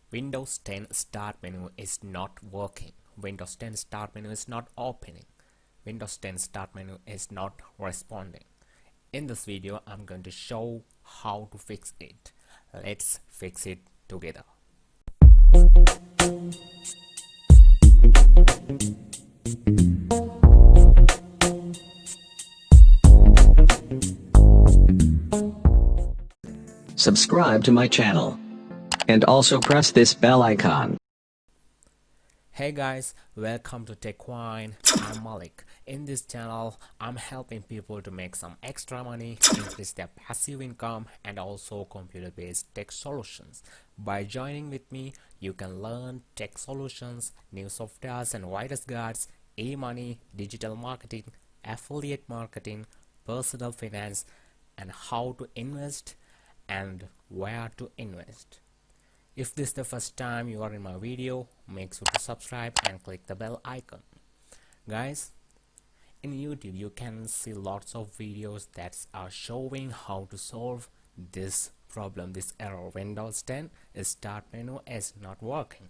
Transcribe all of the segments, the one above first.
Windows 10 Start menu is not working. Windows 10 Start menu is not opening. Windows 10 Start menu is not responding. In this video, I'm going to show how to fix it. Let's fix it together. Subscribe to my channel and also press this bell icon. Hey guys, welcome to TechWine. I'm Malik. In this channel, I'm helping people to make some extra money, increase their passive income, and also computer-based tech solutions. By joining with me, you can learn tech solutions, new softwares and virus guards, e-money, digital marketing, affiliate marketing, personal finance, and how to invest and where to invest. If this is the first time you are in my video, make sure to subscribe and click the bell icon. Guys, in YouTube you can see lots of videos that are showing how to solve this problem, this error. Windows 10 Start menu is not working.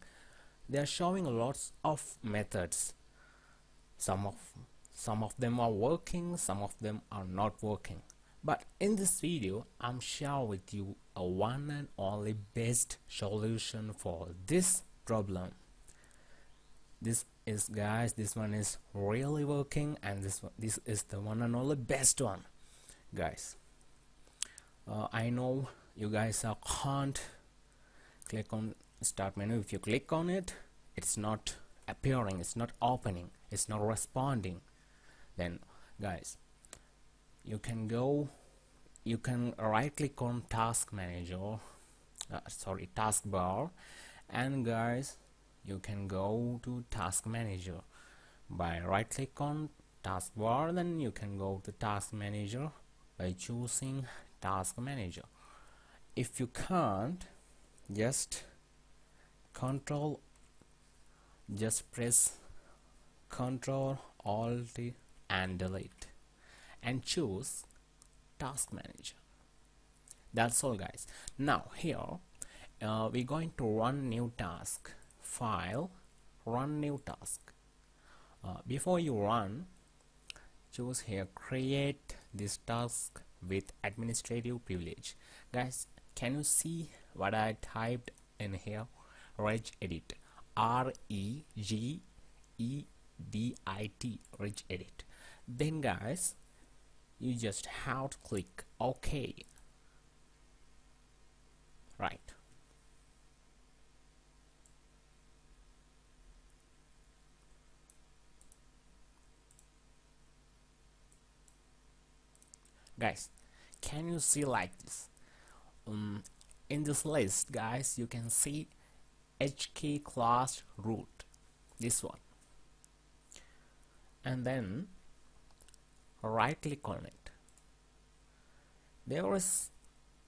They are showing lots of methods. Some of them are working, some of them are not working. But in this video, I'm sharing with you a one and only best solution for this problem. This one is really working, and this is the one and only best one, guys. I know you guys can't click on Start menu. If you click on it, it's not appearing, it's not opening, it's not responding. Then, guys, you can right click on task manager, taskbar, and guys, you can go to task manager by right click on taskbar. Then you can go to task manager by choosing task manager. If you can't, just press Ctrl Alt and delete and choose task manager. That's all, guys. Now here we're going to run new task. File, run new task. Before you run, choose here create this task with administrative privilege. Guys, can you see what I typed in here? Regedit, REGEDIT, regedit. Then guys, you just have to click OK. Right. Guys, can you see like this? In this list, guys, you can see HK class root, this one, and then right click on it. There is,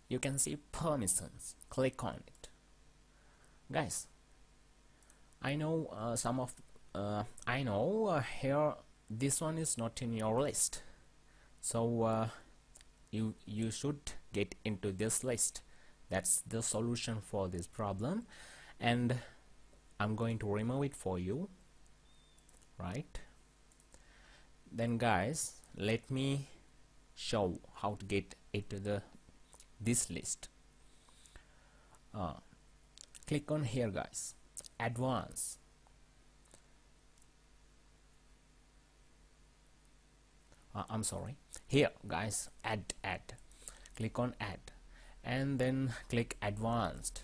you can see permissions. Click on it, guys. I know here this one is not in your list, so you should get into this list. That's the solution for this problem, and I'm going to remove it for you. Right. Then guys, let me show how to get into this list. Click on here, guys, advanced. I'm sorry, here guys, add. Click on add and then click advanced.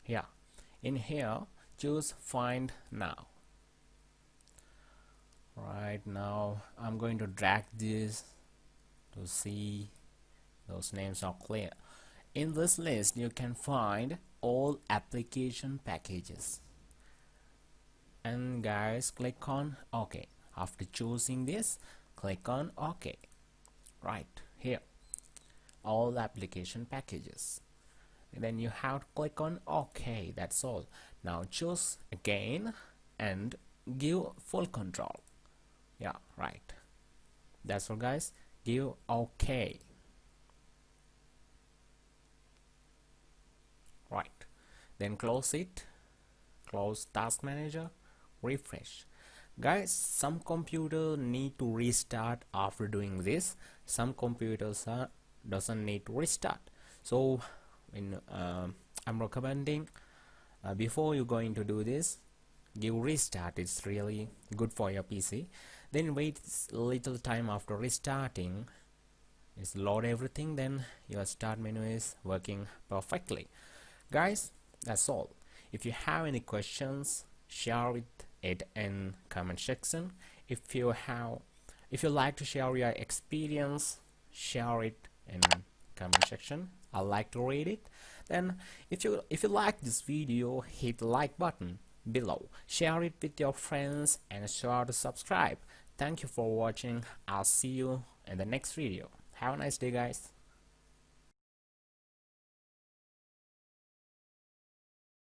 Yeah, in here choose find now. Right, now I'm going to drag this to see those names are clear. In this list you can find all application packages, and guys, click on OK. After choosing this, click on OK. Right here, all application packages. Then you have to click on OK. That's all. Now choose again and give full control. Yeah, right. That's all, guys. Give OK. then close it, close task manager, refresh. Guys, some computer need to restart after doing this, some computers doesn't need to restart. So I'm recommending before you're going to do this, give restart. It's really good for your PC. Then wait a little time after restarting, it's load everything, then your start menu is working perfectly. Guys, that's all. If you have any questions, share it in comment section. If you like to share your experience, share it in comment section. I like to read it. Then if you like this video, hit the like button below, share it with your friends, and sure to subscribe. Thank you for watching. I'll see you in the next video. Have a nice day, guys.